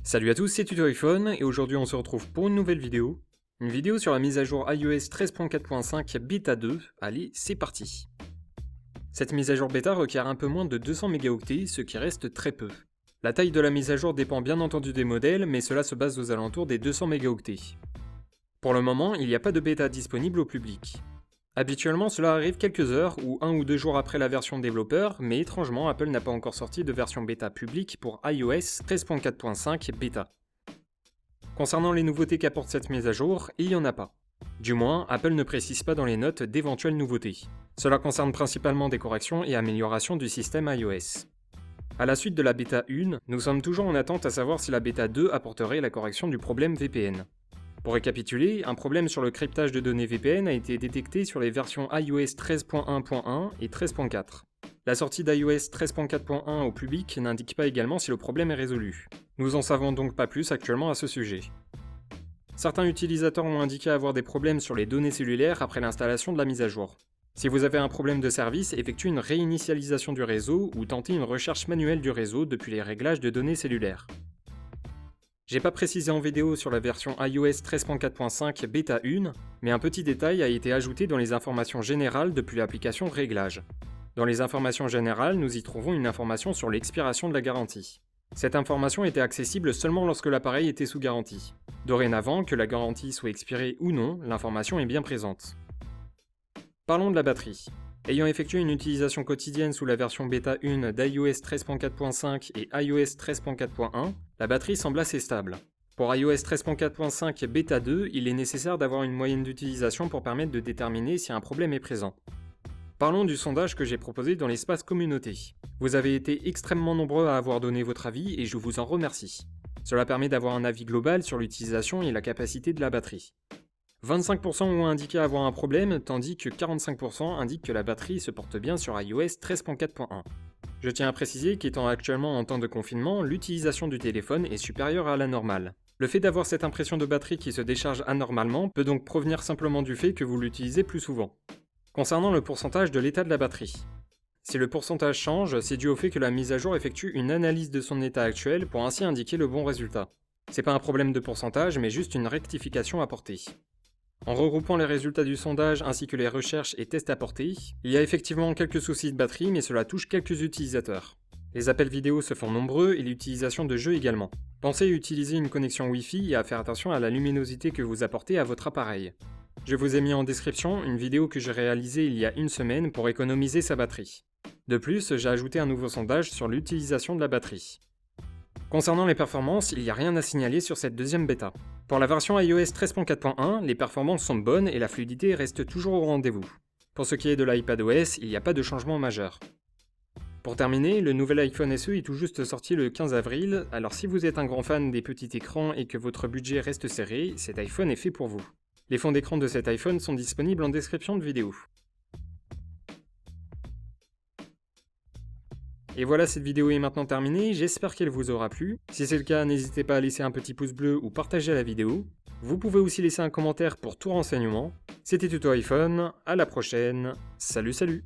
Salut à tous, c'est Tuto iPhone et aujourd'hui on se retrouve pour une nouvelle vidéo. Une vidéo sur la mise à jour iOS 13.4.5 Beta 2. Allez, c'est parti. Cette mise à jour bêta requiert un peu moins de 200 mégaoctets, ce qui reste très peu. La taille de la mise à jour dépend bien entendu des modèles, mais cela se base aux alentours des 200 mégaoctets. Pour le moment, il n'y a pas de bêta disponible au public. Habituellement, cela arrive quelques heures ou 1 ou 2 jours après la version développeur, mais étrangement, Apple n'a pas encore sorti de version bêta publique pour iOS 13.4.5 bêta. Concernant les nouveautés qu'apporte cette mise à jour, il n'y en a pas. Du moins, Apple ne précise pas dans les notes d'éventuelles nouveautés. Cela concerne principalement des corrections et améliorations du système iOS. A la suite de la bêta 1, nous sommes toujours en attente à savoir si la bêta 2 apporterait la correction du problème VPN. Pour récapituler, un problème sur le cryptage de données VPN a été détecté sur les versions iOS 13.1.1 et 13.4. La sortie d'iOS 13.4.1 au public n'indique pas également si le problème est résolu. Nous en savons donc pas plus actuellement à ce sujet. Certains utilisateurs ont indiqué avoir des problèmes sur les données cellulaires après l'installation de la mise à jour. Si vous avez un problème de service, effectuez une réinitialisation du réseau ou tentez une recherche manuelle du réseau depuis les réglages de données cellulaires. J'ai pas précisé en vidéo sur la version iOS 13.4.5 Beta 1, mais un petit détail a été ajouté dans les informations générales depuis l'application Réglages. Dans les informations générales, nous y trouvons une information sur l'expiration de la garantie. Cette information était accessible seulement lorsque l'appareil était sous garantie. Dorénavant, que la garantie soit expirée ou non, l'information est bien présente. Parlons de la batterie. Ayant effectué une utilisation quotidienne sous la version bêta 1 d'iOS 13.4.5 et iOS 13.4.1, la batterie semble assez stable. Pour iOS 13.4.5 bêta 2, il est nécessaire d'avoir une moyenne d'utilisation pour permettre de déterminer si un problème est présent. Parlons du sondage que j'ai proposé dans l'espace communauté. Vous avez été extrêmement nombreux à avoir donné votre avis et je vous en remercie. Cela permet d'avoir un avis global sur l'utilisation et la capacité de la batterie. 25% ont indiqué avoir un problème, tandis que 45% indiquent que la batterie se porte bien sur iOS 13.4.1. Je tiens à préciser qu'étant actuellement en temps de confinement, l'utilisation du téléphone est supérieure à la normale. Le fait d'avoir cette impression de batterie qui se décharge anormalement peut donc provenir simplement du fait que vous l'utilisez plus souvent. Concernant le pourcentage de l'état de la batterie. Si le pourcentage change, c'est dû au fait que la mise à jour effectue une analyse de son état actuel pour ainsi indiquer le bon résultat. C'est pas un problème de pourcentage, mais juste une rectification apportée. En regroupant les résultats du sondage ainsi que les recherches et tests apportés, il y a effectivement quelques soucis de batterie mais cela touche quelques utilisateurs. Les appels vidéo se font nombreux et l'utilisation de jeux également. Pensez à utiliser une connexion Wi-Fi et à faire attention à la luminosité que vous apportez à votre appareil. Je vous ai mis en description une vidéo que j'ai réalisée il y a une semaine pour économiser sa batterie. De plus, j'ai ajouté un nouveau sondage sur l'utilisation de la batterie. Concernant les performances, il n'y a rien à signaler sur cette deuxième bêta. Pour la version iOS 13.4.1, les performances sont bonnes et la fluidité reste toujours au rendez-vous. Pour ce qui est de l'iPadOS, il n'y a pas de changement majeur. Pour terminer, le nouvel iPhone SE est tout juste sorti le 15 avril, alors si vous êtes un grand fan des petits écrans et que votre budget reste serré, cet iPhone est fait pour vous. Les fonds d'écran de cet iPhone sont disponibles en description de vidéo. Et voilà, cette vidéo est maintenant terminée, j'espère qu'elle vous aura plu. Si c'est le cas, n'hésitez pas à laisser un petit pouce bleu ou partager la vidéo. Vous pouvez aussi laisser un commentaire pour tout renseignement. C'était Tuto iPhone, à la prochaine, salut salut!